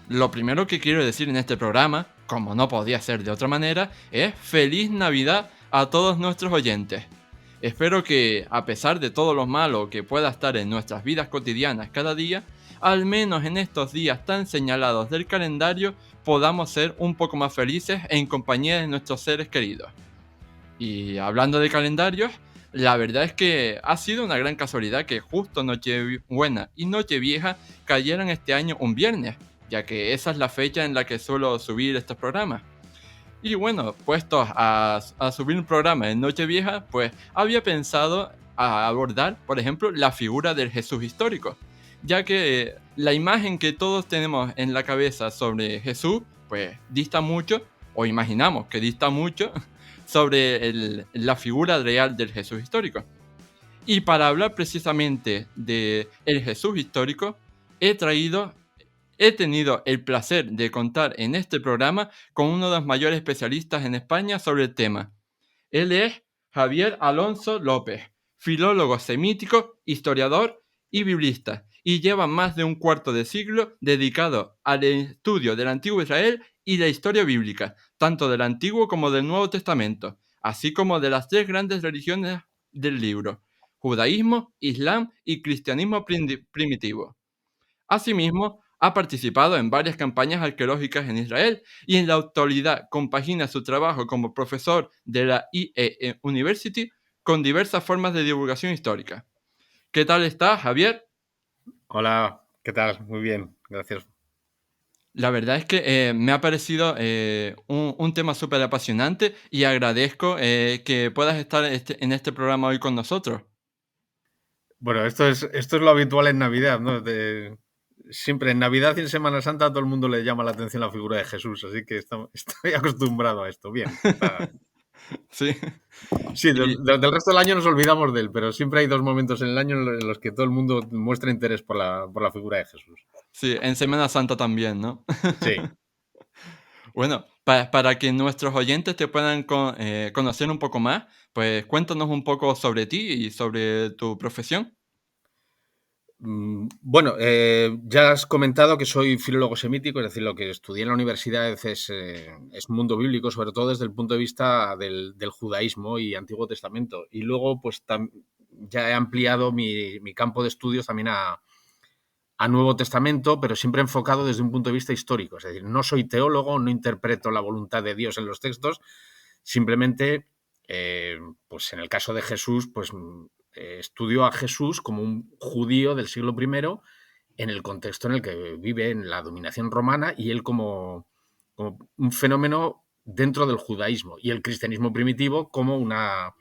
Lo primero que quiero decir en este programa, como no podía ser de otra manera, es feliz Navidad a todos nuestros oyentes. Espero que, a pesar de todo lo malo que pueda estar en nuestras vidas cotidianas cada día, al menos en estos días tan señalados del calendario, podamos ser un poco más felices en compañía de nuestros seres queridos. Y hablando de calendarios, la verdad es que ha sido una gran casualidad que justo Nochebuena y Nochevieja cayeran este año un viernes, ya que esa es la fecha en la que suelo subir estos programas. Y bueno, puestos a subir un programa en Nochevieja, pues había pensado a abordar, por ejemplo, la figura del Jesús histórico, ya que la imagen que todos tenemos en la cabeza sobre Jesús, pues dista mucho, o imaginamos que dista mucho, sobre la figura real del Jesús histórico. Y para hablar precisamente de el Jesús histórico, he tenido el placer de contar en este programa con uno de los mayores especialistas en España sobre el tema. Él es Javier Alonso López, filólogo semítico, historiador y biblista, y lleva más de un cuarto de siglo dedicado al estudio del Antiguo Israel y la historia bíblica, tanto del Antiguo como del Nuevo Testamento, así como de las tres grandes religiones del libro: judaísmo, islam y cristianismo primitivo. Asimismo, ha participado en varias campañas arqueológicas en Israel y en la actualidad compagina su trabajo como profesor de la IEE University con diversas formas de divulgación histórica. ¿Qué tal está, Javier? Hola, ¿qué tal? Muy bien, gracias. La verdad es que me ha parecido un tema súper apasionante y agradezco que puedas estar en este programa hoy con nosotros. Bueno, esto es lo habitual en Navidad, ¿no? Siempre en Navidad y en Semana Santa a todo el mundo le llama la atención la figura de Jesús, así que estoy acostumbrado a esto. Bien, Sí. Sí, Y, del resto del año nos olvidamos de él, pero siempre hay dos momentos en el año en los que todo el mundo muestra interés por la figura de Jesús. sí, en Semana Santa también, ¿no? Sí. Bueno, para que nuestros oyentes te puedan conocer un poco más, pues cuéntanos un poco sobre ti y sobre tu profesión. Bueno, ya has comentado que soy filólogo semítico, es decir, lo que estudié en la universidad es mundo bíblico, sobre todo desde el punto de vista del judaísmo y Antiguo Testamento. Y luego, pues ya he ampliado mi campo de estudios también a Nuevo Testamento, pero siempre enfocado desde un punto de vista histórico. Es decir, no soy teólogo, no interpreto la voluntad de Dios en los textos, simplemente, pues en el caso de Jesús, pues estudio a Jesús como un judío del siglo I en el contexto en el que vive en la dominación romana y él como un fenómeno dentro del judaísmo y el cristianismo primitivo como una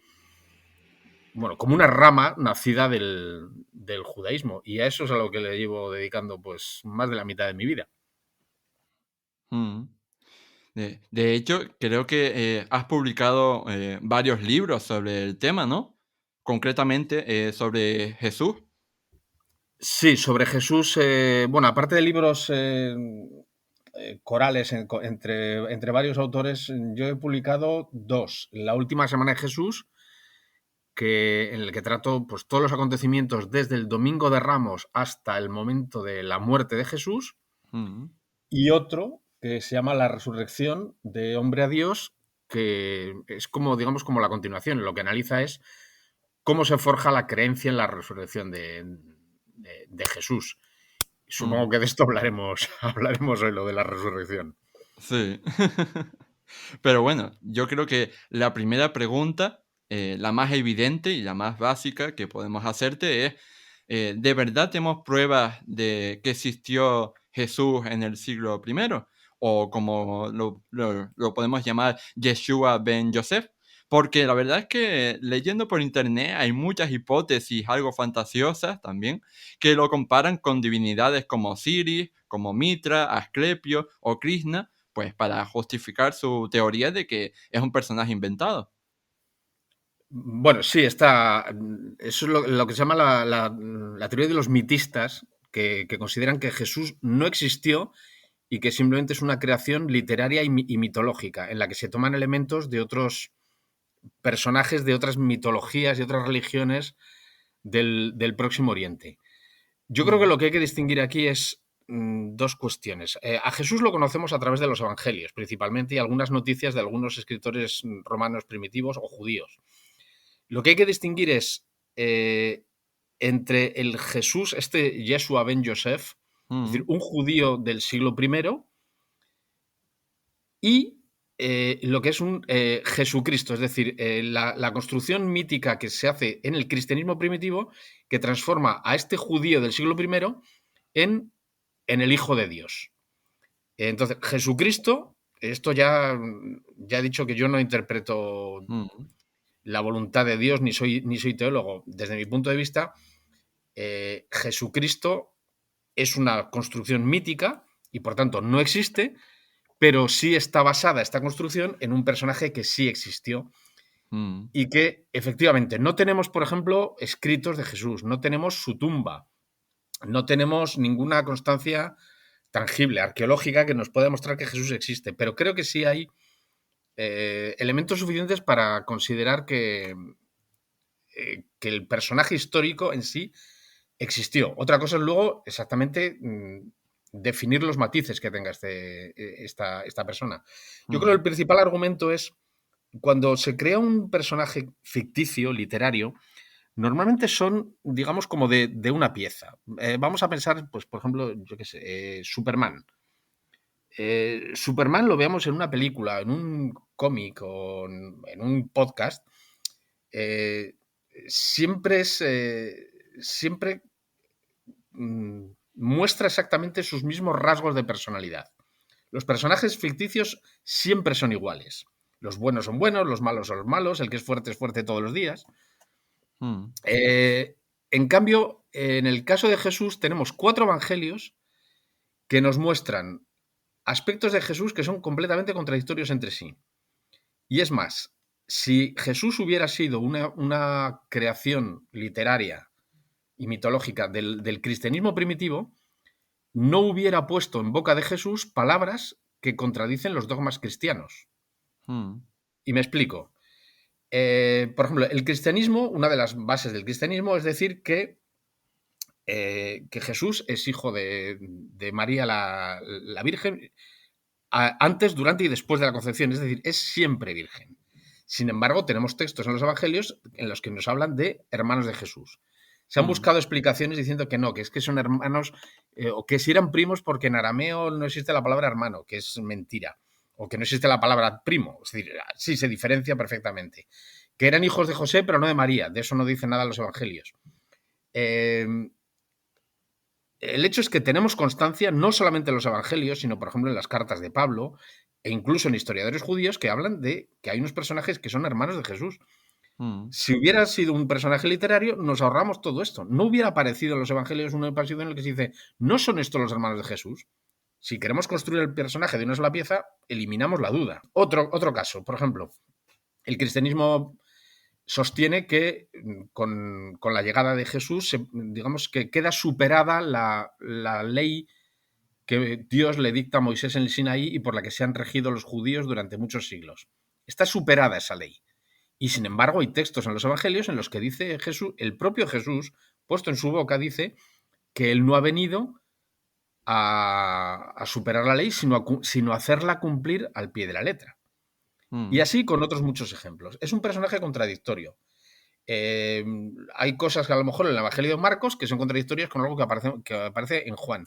rama nacida del judaísmo. Y a eso es a lo que le llevo dedicando pues más de la mitad de mi vida. Mm. De hecho, creo que has publicado varios libros sobre el tema, ¿no? Concretamente sobre Jesús. Sí, sobre Jesús, bueno, aparte de libros corales entre varios autores, yo he publicado dos. La última semana de Jesús, en el que trato pues, todos los acontecimientos desde el Domingo de Ramos hasta el momento de la muerte de Jesús, Mm. y otro que se llama La Resurrección de Hombre a Dios, que es como, digamos, como la continuación. Lo que analiza es cómo se forja la creencia en la resurrección de Jesús. Mm. Supongo que de esto hablaremos, hablaremos hoy, lo de la resurrección. Sí. Pero bueno, yo creo que la primera pregunta, la más evidente y la más básica que podemos hacerte es, ¿de verdad tenemos pruebas de que existió Jesús en el siglo primero? O como lo podemos llamar Yeshua ben Yosef. Porque la verdad es que leyendo por internet hay muchas hipótesis, algo fantasiosas también, que lo comparan con divinidades como Osiris, como Mitra, Asclepio o Krishna, pues para justificar su teoría de que es un personaje inventado. Bueno, sí, eso es lo que se llama la teoría de los mitistas, que consideran que Jesús no existió y que simplemente es una creación literaria y mitológica, en la que se toman elementos de otros personajes de otras mitologías y otras religiones del Próximo Oriente. Yo creo que Mm, lo que hay que distinguir aquí es dos cuestiones. A Jesús lo conocemos a través de los evangelios, principalmente, y algunas noticias de algunos escritores romanos primitivos o judíos. Lo que hay que distinguir es entre el Jesús, este Yeshua ben Yosef, es decir, Mm, un judío del siglo I, y lo que es un Jesucristo, es decir, la construcción mítica que se hace en el cristianismo primitivo, que transforma a este judío del siglo I en el Hijo de Dios. Entonces, Jesucristo, esto ya he dicho que yo no interpreto mm, la voluntad de Dios, ni soy teólogo. Desde mi punto de vista, Jesucristo es una construcción mítica y por tanto no existe, pero sí está basada esta construcción en un personaje que sí existió mm, y que efectivamente no tenemos, por ejemplo, escritos de Jesús, no tenemos su tumba, no tenemos ninguna constancia tangible, arqueológica, que nos pueda demostrar que Jesús existe, pero creo que sí hay elementos suficientes para considerar que el personaje histórico en sí existió. Otra cosa es luego exactamente definir los matices que tenga esta persona. Yo creo que mm, el principal argumento es cuando se crea un personaje ficticio, literario, normalmente son, digamos, como de una pieza. Vamos a pensar, pues, por ejemplo, yo qué sé, Superman. Superman lo veamos en una película, en un cómic o en un podcast, eh, siempre es siempre muestra exactamente sus mismos rasgos de personalidad. Los personajes ficticios siempre son iguales. Los buenos son buenos, los malos son los malos, el que es fuerte todos los días. mm, En cambio, en el caso de Jesús tenemos 4 evangelios que nos muestran aspectos de Jesús que son completamente contradictorios entre sí. Y es más, si Jesús hubiera sido una creación literaria y mitológica del cristianismo primitivo, no hubiera puesto en boca de Jesús palabras que contradicen los dogmas cristianos. mm, Y me explico. Por ejemplo, el cristianismo, una de las bases del cristianismo es decir que Jesús es hijo de María la Virgen antes, durante y después de la concepción, es decir, es siempre virgen. Sin embargo, tenemos textos en los evangelios en los que nos hablan de hermanos de Jesús. Se han mm, buscado explicaciones diciendo que no, que es que son hermanos, o que si eran primos porque en arameo no existe la palabra hermano, que es mentira, o que no existe la palabra primo, es decir, sí se diferencia perfectamente. Que eran hijos de José, pero no de María, de eso no dice nada los evangelios. Eh, el hecho es que tenemos constancia no solamente en los evangelios, sino por ejemplo en las cartas de Pablo e incluso en historiadores judíos que hablan de que hay unos personajes que son hermanos de Jesús. mm, Si hubiera sido un personaje literario, nos ahorramos todo esto. No hubiera aparecido en los evangelios un episodio en el que se dice, no son estos los hermanos de Jesús. Si queremos construir el personaje de una sola pieza, eliminamos la duda. Otro caso, por ejemplo, el cristianismo sostiene que con la llegada de Jesús, digamos que queda superada la ley que Dios le dicta a Moisés en el Sinaí y por la que se han regido los judíos durante muchos siglos. Está superada esa ley. Y sin embargo, hay textos en los evangelios en los que dice Jesús, el propio Jesús, puesto en su boca, dice que él no ha venido a superar la ley, sino a hacerla cumplir al pie de la letra. Y mm, así con otros muchos ejemplos. Es un personaje contradictorio. Eh, hay cosas que a lo mejor en el Evangelio de Marcos que son contradictorias con algo que aparece en Juan.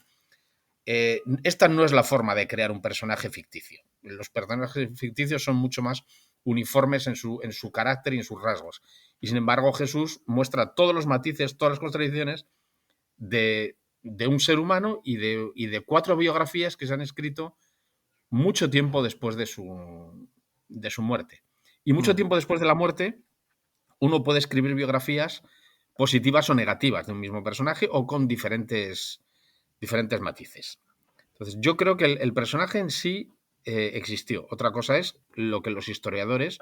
Esta no es la forma de crear un personaje ficticio. Los personajes ficticios son mucho más uniformes en su carácter y en sus rasgos. Y sin embargo, Jesús muestra todos los matices, todas las contradicciones de un ser humano y de 4 biografías que se han escrito mucho tiempo después de su muerte. Y mucho mm, tiempo después de la muerte, uno puede escribir biografías positivas o negativas de un mismo personaje o con diferentes matices. Entonces, yo creo que el personaje en sí existió. Otra cosa es lo que los historiadores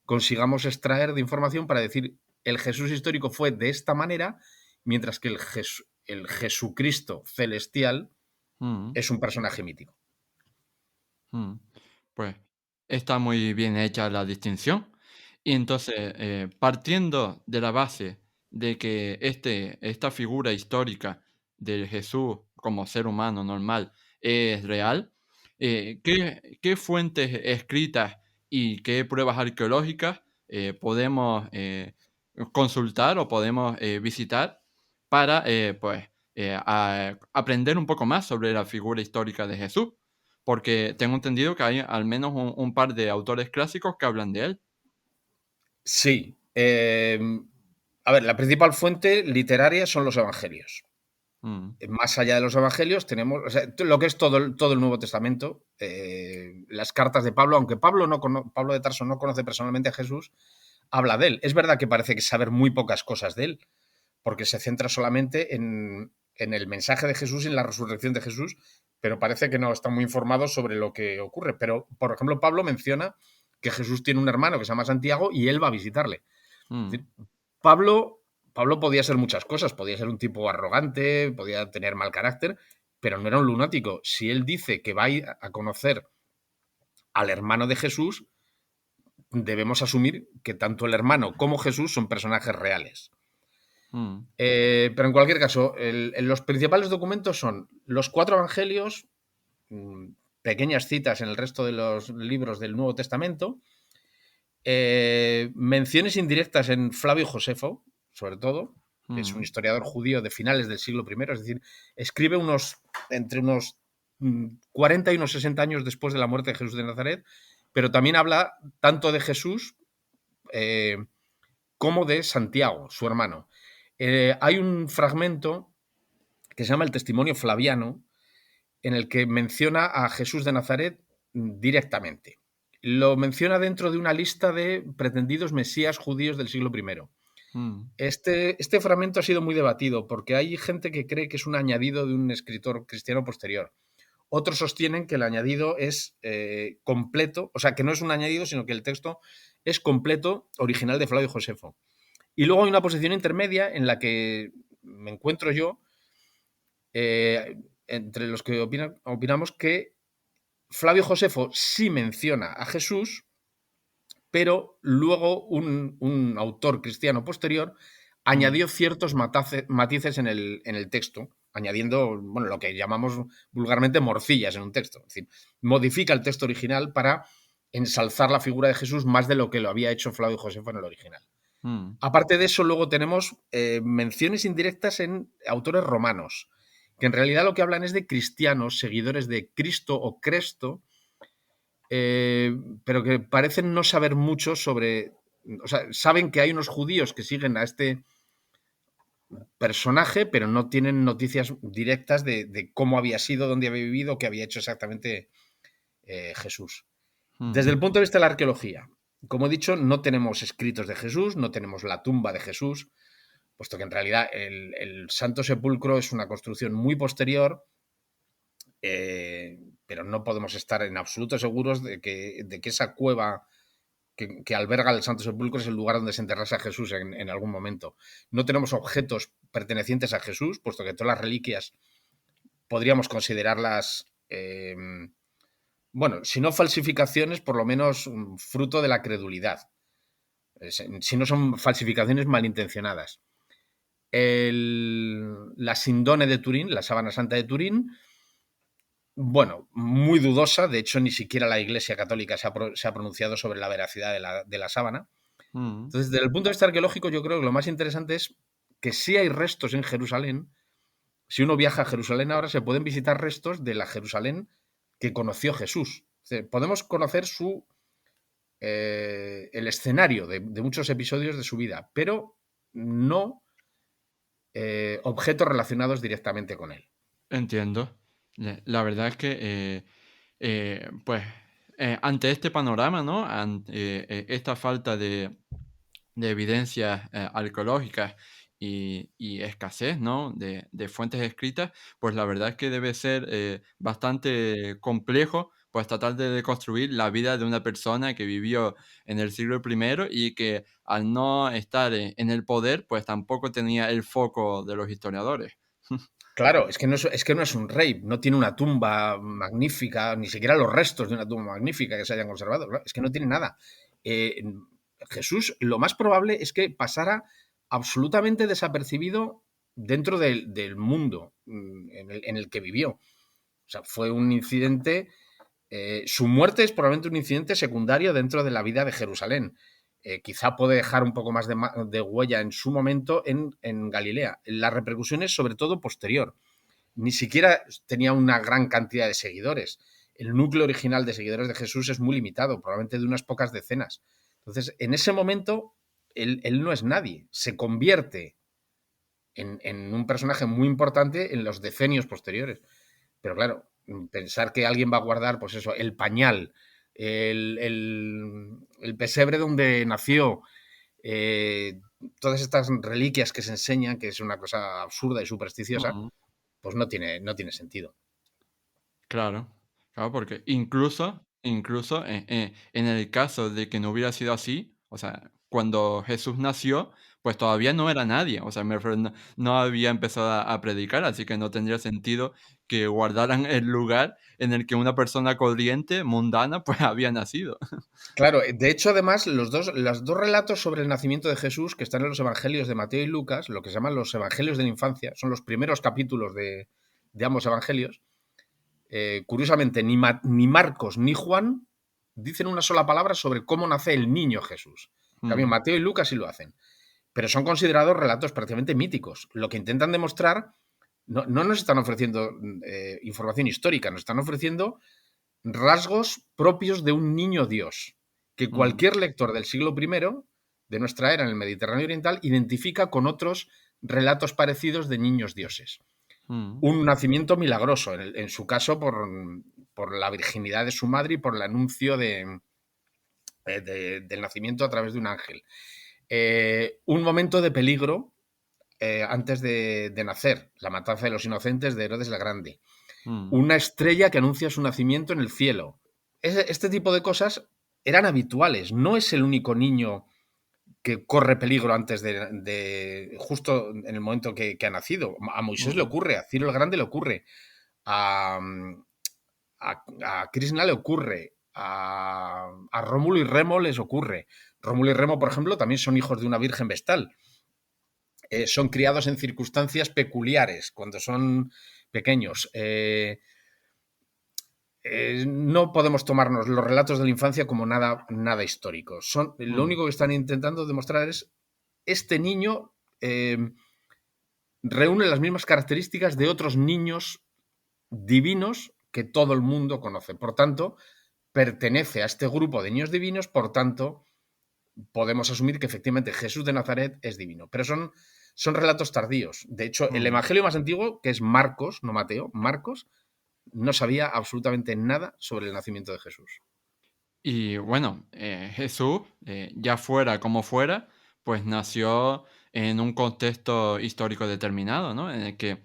consigamos extraer de información para decir el Jesús histórico fue de esta manera, mientras que el Jesucristo celestial mm, es un personaje mítico. mm. Pues está muy bien hecha la distinción. Y entonces, partiendo de la base de que esta figura histórica de Jesús como ser humano normal es real, ¿qué fuentes escritas y qué pruebas arqueológicas podemos consultar o podemos visitar para pues, aprender un poco más sobre la figura histórica de Jesús? Porque tengo entendido que hay al menos un par de autores clásicos que hablan de él. Sí. A ver, la principal fuente literaria son los evangelios. Mm, Más allá de los evangelios tenemos, o sea, lo que es todo el Nuevo Testamento, las cartas de Pablo, aunque Pablo de Tarso no conoce personalmente a Jesús, habla de él. Es verdad que parece que saber muy pocas cosas de él, porque se centra solamente en el mensaje de Jesús y en la resurrección de Jesús, pero parece que no está muy informado sobre lo que ocurre. Pero, por ejemplo, Pablo menciona que Jesús tiene un hermano que se llama Santiago y él va a visitarle. Es mm, decir, Pablo podía ser muchas cosas, podía ser un tipo arrogante, podía tener mal carácter, pero no era un lunático. Si él dice que va a ir a conocer al hermano de Jesús, debemos asumir que tanto el hermano como Jesús son personajes reales. mm, Pero en cualquier caso, los principales documentos son los 4 evangelios, mm, pequeñas citas en el resto de los libros del Nuevo Testamento, menciones indirectas en Flavio Josefo, sobre todo, que es un mm, historiador judío de finales del siglo I, es decir, escribe entre unos 40 y unos 60 años después de la muerte de Jesús de Nazaret, pero también habla tanto de Jesús eh, como de Santiago, su hermano. Hay un fragmento que se llama el Testimonio Flaviano, en el que menciona a Jesús de Nazaret directamente. Lo menciona dentro de una lista de pretendidos mesías judíos del siglo I. mm, Este fragmento ha sido muy debatido porque hay gente que cree que es un añadido de un escritor cristiano posterior. Otros sostienen que el añadido es completo, o sea, que no es un añadido, sino que el texto es completo, original de Flavio Josefo. Y luego hay una posición intermedia en la que me encuentro yo, entre los que opinamos que Flavio Josefo sí menciona a Jesús, pero luego un autor cristiano posterior mm, añadió ciertos matices en el texto, añadiendo bueno, lo que llamamos vulgarmente morcillas en un texto. Es decir, modifica el texto original para ensalzar la figura de Jesús más de lo que lo había hecho Flavio Josefo en el original. mm, Aparte de eso, luego tenemos menciones indirectas en autores romanos, que en realidad lo que hablan es de cristianos, seguidores de Cristo o Cresto, eh, pero que parecen no saber mucho sobre, o sea, saben que hay unos judíos que siguen a este personaje, pero no tienen noticias directas de cómo había sido, dónde había vivido, qué había hecho exactamente Jesús. Desde mm, el punto de vista de la arqueología, como he dicho, no tenemos escritos de Jesús, no tenemos la tumba de Jesús, puesto que en realidad el Santo Sepulcro es una construcción muy posterior, pero no podemos estar en absoluto seguros de que esa cueva que alberga el Santo Sepulcro es el lugar donde se enterrase a Jesús en algún momento. No tenemos objetos pertenecientes a Jesús, puesto que todas las reliquias podríamos considerarlas, bueno, si no falsificaciones, por lo menos fruto de la credulidad. Si no son falsificaciones malintencionadas. La Sindone de Turín, la sábana santa de Turín, bueno, muy dudosa. De hecho, ni siquiera la Iglesia Católica se ha pronunciado sobre la veracidad de la sábana. mm. Entonces, desde el punto de vista arqueológico, yo creo que lo más interesante es que sí hay restos en Jerusalén. Si uno viaja a Jerusalén ahora, se pueden visitar restos de la Jerusalén que conoció Jesús. O sea, podemos conocer el escenario de muchos episodios de su vida, pero no objetos relacionados directamente con él. Entiendo. La verdad es que, pues, ante este panorama, ¿no? Ante esta falta de evidencias arqueológicas y escasez, ¿no? De fuentes escritas, pues la verdad es que debe ser bastante complejo, pues tratar de deconstruir la vida de una persona que vivió en el siglo I y que al no estar en el poder, pues tampoco tenía el foco de los historiadores. Claro, es que no es un rey, no tiene una tumba magnífica, ni siquiera los restos de una tumba magnífica que se hayan conservado. Claro, es que no tiene nada. Eh, Jesús, lo más probable es que pasara absolutamente desapercibido dentro del mundo. en el que vivió. O sea, fue un incidente. Su muerte es probablemente un incidente secundario dentro de la vida de Jerusalén. Quizá puede dejar un poco más de huella en su momento en Galilea. La repercusión es sobre todo posterior. Ni siquiera tenía una gran cantidad de seguidores. El núcleo original de seguidores de Jesús es muy limitado, probablemente de unas pocas decenas. Entonces, en ese momento, él no es nadie. Se convierte en un personaje muy importante en los decenios posteriores. Pero claro, pensar que alguien va a guardar, pues eso, el pañal, el pesebre donde nació, eh, todas estas reliquias que se enseñan, que es una cosa absurda y supersticiosa, Mm, pues no tiene sentido. claro, claro, porque incluso en el caso de que no hubiera sido así, o sea, cuando Jesús nació, pues todavía no era nadie, o sea, me refiero, no había empezado a predicar, así que no tendría sentido que guardaran el lugar en el que una persona corriente, mundana, pues había nacido. Claro, de hecho, además, los dos relatos sobre el nacimiento de Jesús que están en los evangelios de Mateo y Lucas, lo que se llaman los evangelios de la infancia, son los primeros capítulos de ambos evangelios. Curiosamente, ni Marcos ni Juan dicen una sola palabra sobre cómo nace el niño Jesús. En cambio, Mm, Mateo y Lucas sí lo hacen. Pero son considerados relatos prácticamente míticos. Lo que intentan demostrar, no nos están ofreciendo información histórica, nos están ofreciendo rasgos propios de un niño Dios, que mm, cualquier lector del siglo I de nuestra era en el Mediterráneo Oriental identifica con otros relatos parecidos de niños dioses. mm, Un nacimiento milagroso, en su caso por la virginidad de su madre y por el anuncio del nacimiento a través de un ángel. Un momento de peligro antes de nacer, la matanza de los inocentes de Herodes el Grande. mm, Una estrella que anuncia su nacimiento en el cielo. Este tipo de cosas eran habituales. No es el único niño que corre peligro antes justo en el momento que ha nacido. A Moisés le mm, ocurre, a Ciro el Grande le ocurre, a, a Krishna le ocurre, a Rómulo y Remo les ocurre. Rómulo y Remo, por ejemplo, también son hijos de una virgen vestal. Son criados en circunstancias peculiares cuando son pequeños. No podemos tomarnos los relatos de la infancia como nada histórico. Lo mm, único que están intentando demostrar es este niño reúne las mismas características de otros niños divinos que todo el mundo conoce. Por tanto, pertenece a este grupo de niños divinos, por tanto, podemos asumir que efectivamente Jesús de Nazaret es divino. Pero son relatos tardíos. De hecho, el mm. evangelio más antiguo, que es Marcos, no Mateo, Marcos, no sabía absolutamente nada sobre el nacimiento de Jesús. Y bueno, Jesús, ya fuera como fuera, pues nació en un contexto histórico determinado, ¿no? En el que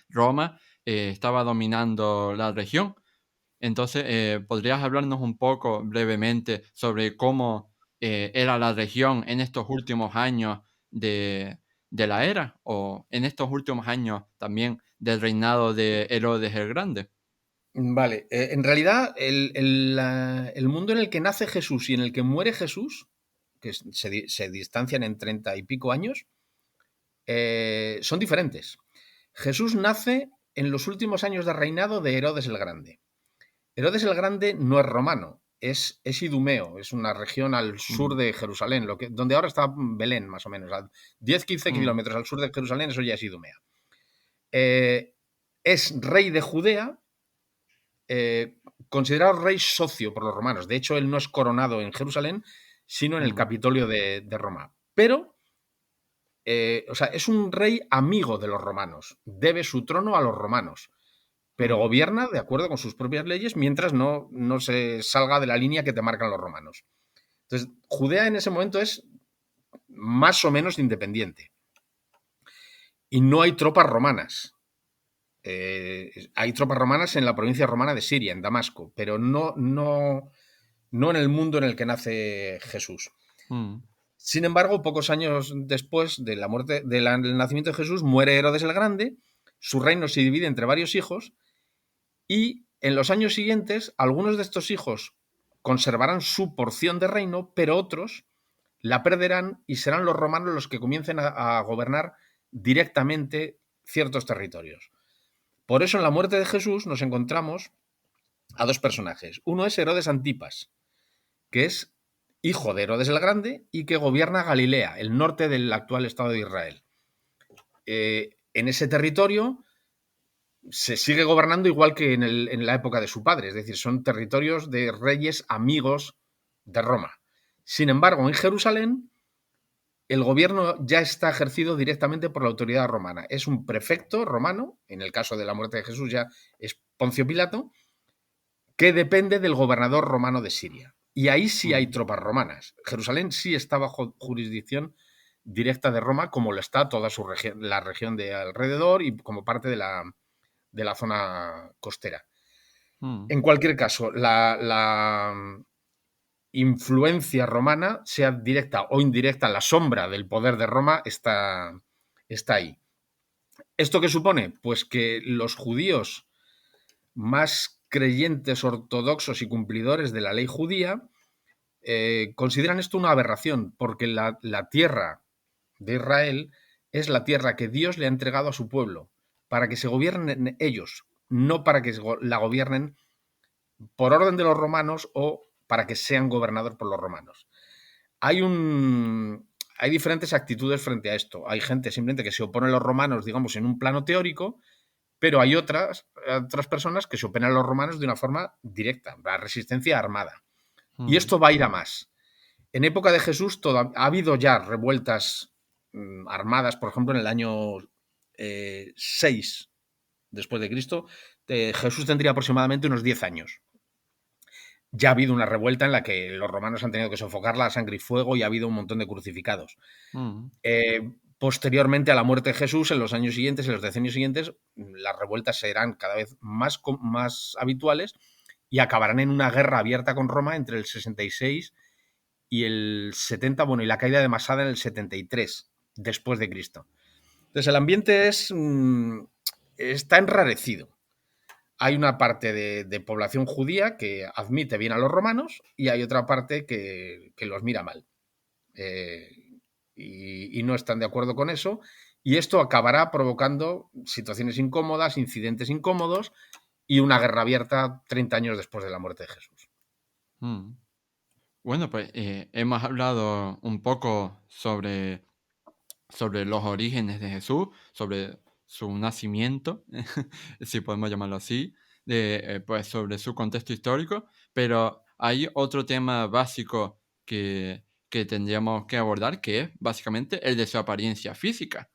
Roma estaba dominando la región. Entonces, ¿podrías hablarnos un poco brevemente sobre cómo era la región en estos últimos años de la era o en estos últimos años también del reinado de Herodes el Grande? Vale, en realidad el mundo en el que nace Jesús y en el que muere Jesús, que se distancian en 30 y pico años, son diferentes. Jesús nace en los últimos años de reinado de Herodes el Grande. Herodes el Grande no es romano, es idumeo, es una región al sur Mm, de Jerusalén, donde ahora está Belén, más o menos, a 10-15 mm, kilómetros al sur de Jerusalén, eso ya es Idumea. Eh, es rey de Judea, considerado rey socio por los romanos. De hecho, él no es coronado en Jerusalén, sino en el mm, Capitolio de Roma. Pero, o sea, es un rey amigo de los romanos, debe su trono a los romanos, pero mm, gobierna de acuerdo con sus propias leyes mientras no se salga de la línea que te marcan los romanos. Entonces, Judea en ese momento es más o menos independiente y no hay tropas romanas. Hay tropas romanas en la provincia romana de Siria, en Damasco, pero no en el mundo en el que nace Jesús. mm, Sin embargo, pocos años después de la muerte, del nacimiento de Jesús, muere Herodes el Grande, su reino se divide entre varios hijos y en los años siguientes algunos de estos hijos conservarán su porción de reino, pero otros la perderán y serán los romanos los que comiencen a gobernar directamente ciertos territorios. Por eso en la muerte de Jesús nos encontramos a dos personajes. Uno es Herodes Antipas, que es hijo de Herodes el Grande y que gobierna Galilea, el norte del actual Estado de Israel. En ese territorio se sigue gobernando igual que en la época de su padre, es decir, son territorios de reyes amigos de Roma. Sin embargo, en Jerusalén el gobierno ya está ejercido directamente por la autoridad romana. Es un prefecto romano, en el caso de la muerte de Jesús ya es Poncio Pilato, que depende del gobernador romano de Siria. Y ahí sí hay tropas romanas. Jerusalén sí está bajo jurisdicción directa de Roma, como lo está toda su región, la región de alrededor y como parte de la zona costera. En cualquier caso, la influencia romana, sea directa o indirecta, la sombra del poder de Roma está ahí. ¿Esto qué supone? Pues que los judíos más creyentes, ortodoxos y cumplidores de la ley judía consideran esto una aberración, porque la tierra de Israel es la tierra que Dios le ha entregado a su pueblo, para que se gobiernen ellos, no para que la gobiernen por orden de los romanos o para que sean gobernados por los romanos. Hay diferentes actitudes frente a esto. Hay gente simplemente que se opone a los romanos, digamos, en un plano teórico, pero hay otras personas que se oponen a los romanos de una forma directa, la resistencia armada. Y esto va a ir a más. En época de Jesús ha habido ya revueltas armadas, por ejemplo, en el año 6 después de Cristo. Jesús tendría aproximadamente unos 10 años. Ya ha habido una revuelta en la que los romanos han tenido que sofocarla a sangre y fuego y ha habido un montón de crucificados. Posteriormente a la muerte de Jesús, en los años siguientes, en los decenios siguientes, las revueltas serán cada vez más habituales y acabarán en una guerra abierta con Roma entre el 66 y el 70, bueno, y la caída de Masada en el 73 después de Cristo. Entonces el ambiente está enrarecido. Hay una parte de población judía que admite bien a los romanos y hay otra parte que los mira mal. Y no están de acuerdo con eso. Y esto acabará provocando situaciones incómodas, incidentes incómodos y una guerra abierta 30 años después de la muerte de Jesús. Bueno, pues hemos hablado un poco sobre los orígenes de Jesús, sobre su nacimiento, si podemos llamarlo así, pues sobre su contexto histórico, pero hay otro tema básico que tendríamos que abordar, que es básicamente el de su apariencia física,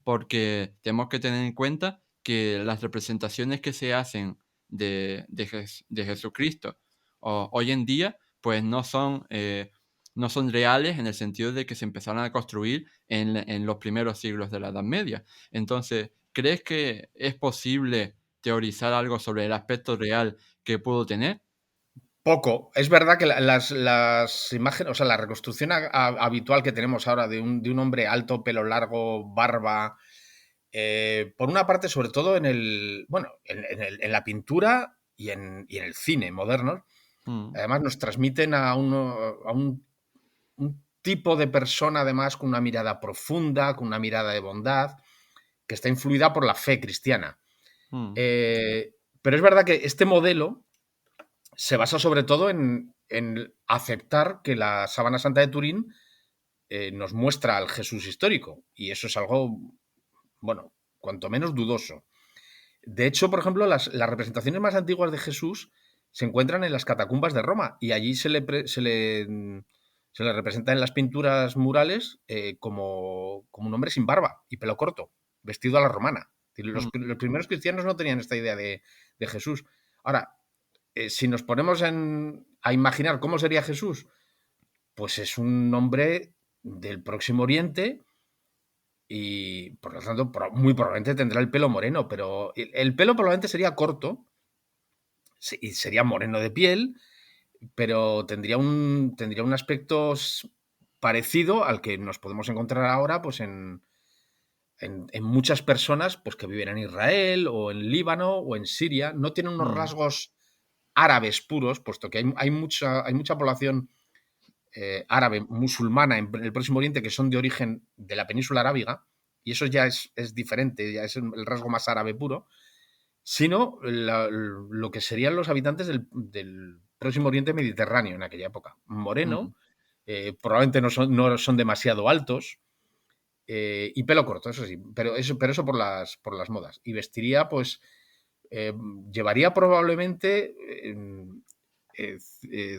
porque tenemos que tener en cuenta que las representaciones que se hacen de Jesucristo hoy en día, pues no son reales en el sentido de que se empezaron a construir en los primeros siglos de la Edad Media. Entonces, ¿crees que es posible teorizar algo sobre el aspecto real que pudo tener? Poco. Es verdad que las imágenes, o sea, la reconstrucción habitual que tenemos ahora de un hombre alto, pelo largo, barba, por una parte, sobre todo en la pintura y en el cine moderno, además nos transmiten a un tipo de persona, además, con una mirada profunda, con una mirada de bondad, que está influida por la fe cristiana. Pero es verdad que este modelo se basa sobre todo en aceptar que la Sábana Santa de Turín nos muestra al Jesús histórico. Y eso es algo, bueno, cuanto menos dudoso. De hecho, por ejemplo, las representaciones más antiguas de Jesús se encuentran en las catacumbas de Roma y allí se le representa en las pinturas murales como un hombre sin barba y pelo corto, vestido a la romana. Los primeros cristianos no tenían esta idea de Jesús. Ahora, si nos ponemos a imaginar cómo sería Jesús, pues es un hombre del Próximo Oriente y, por lo tanto, muy probablemente tendrá el pelo moreno, pero el pelo probablemente sería corto y sería moreno de piel, pero tendría un aspecto parecido al que nos podemos encontrar ahora pues en muchas personas pues, que viven en Israel o en Líbano o en Siria. No tienen unos rasgos árabes puros, puesto que hay mucha población árabe musulmana en el Próximo Oriente que son de origen de la península arábiga y eso ya es diferente, ya es el rasgo más árabe puro, sino lo que serían los habitantes del Próximo Oriente Mediterráneo en aquella época. mm, Moreno, probablemente no son demasiado altos, y pelo corto, eso sí, pero eso por las modas. Y vestiría, pues, eh, llevaría probablemente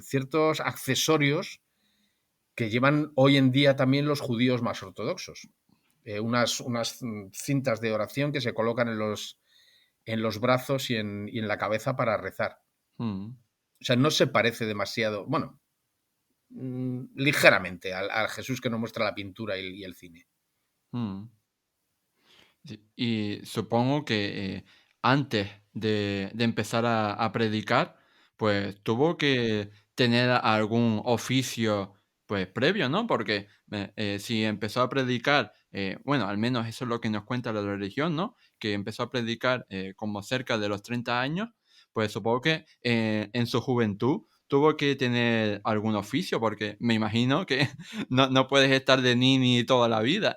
ciertos accesorios que llevan hoy en día también los judíos más ortodoxos. Unas cintas de oración que se colocan en los brazos y en la cabeza para rezar. mm, O sea, no se parece demasiado, bueno, ligeramente al Jesús que nos muestra la pintura y el cine. mm. Sí, y supongo que antes de empezar a predicar, pues tuvo que tener algún oficio pues previo, ¿no? Porque si empezó a predicar, bueno, al menos eso es lo que nos cuenta la religión, ¿no? Que empezó a predicar como cerca de los 30 años, pues supongo que en su juventud tuvo que tener algún oficio, porque me imagino que no puedes estar de nini toda la vida.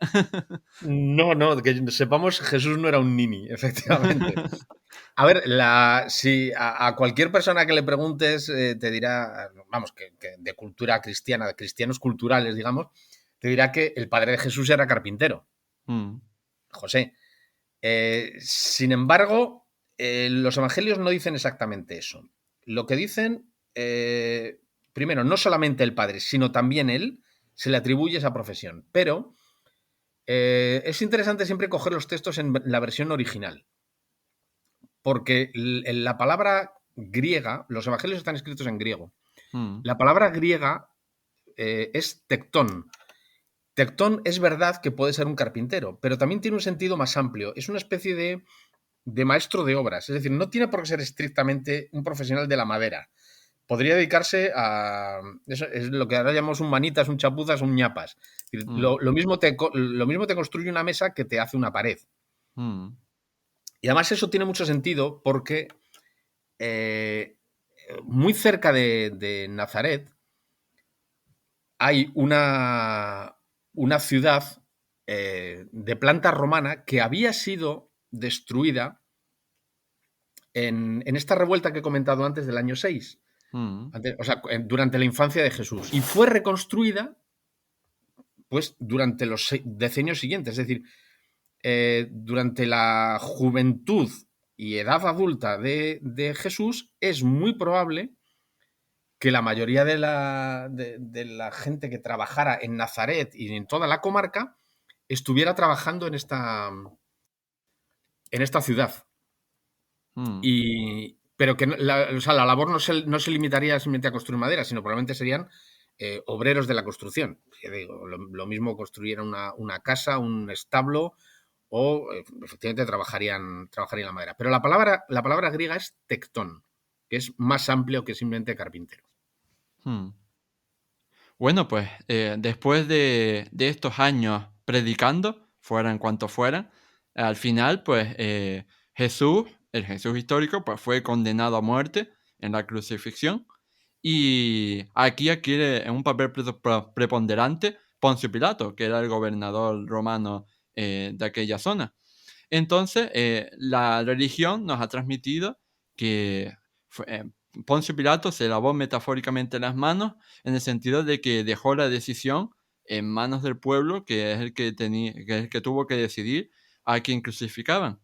No, que sepamos, Jesús no era un nini, efectivamente. A ver, si a cualquier persona que le preguntes te dirá, vamos, que de cultura cristiana, de cristianos culturales, digamos, te dirá que el padre de Jesús era carpintero, Mm, José. Sin embargo, los evangelios no dicen exactamente eso. Lo que dicen, primero, no solamente el padre, sino también él, se le atribuye esa profesión. Pero es interesante siempre coger los textos en la versión original, porque la palabra griega, los evangelios están escritos en griego. mm. La palabra griega es tectón. Tectón es verdad que puede ser un carpintero, pero también tiene un sentido más amplio. Es una especie de maestro de obras. Es decir, no tiene por qué ser estrictamente un profesional de la madera. Podría dedicarse a. Eso es lo que ahora llamamos un manitas, un chapuzas, un ñapas. Es decir, Mm, lo mismo te construye una mesa que te hace una pared. mm, Y además eso tiene mucho sentido porque eh, muy cerca de Nazaret hay una ciudad de planta romana que había sido destruida en esta revuelta que he comentado antes del año 6, mm, o sea, durante la infancia de Jesús. Y fue reconstruida pues, durante los decenios siguientes, es decir, durante la juventud y edad adulta de Jesús, es muy probable que la mayoría de la gente que trabajara en Nazaret y en toda la comarca estuviera trabajando en esta ciudad. mm, Pero que o sea, la labor no se limitaría simplemente a construir madera, sino probablemente serían obreros de la construcción. Ya digo, lo mismo construyeran una casa, un establo, o efectivamente trabajarían la madera. Pero la palabra griega es tectón, que es más amplio que simplemente carpintero. mm. Bueno, pues después de estos años predicando, fueran cuantos fueran, al final, pues Jesús, el Jesús histórico, pues fue condenado a muerte en la crucifixión. Y aquí adquiere un papel preponderante Poncio Pilato, que era el gobernador romano de aquella zona. Entonces, la religión nos ha transmitido que Poncio Pilato se lavó metafóricamente las manos en el sentido de que dejó la decisión en manos del pueblo, que es el que, que es el que tuvo que decidir a quién crucificaban.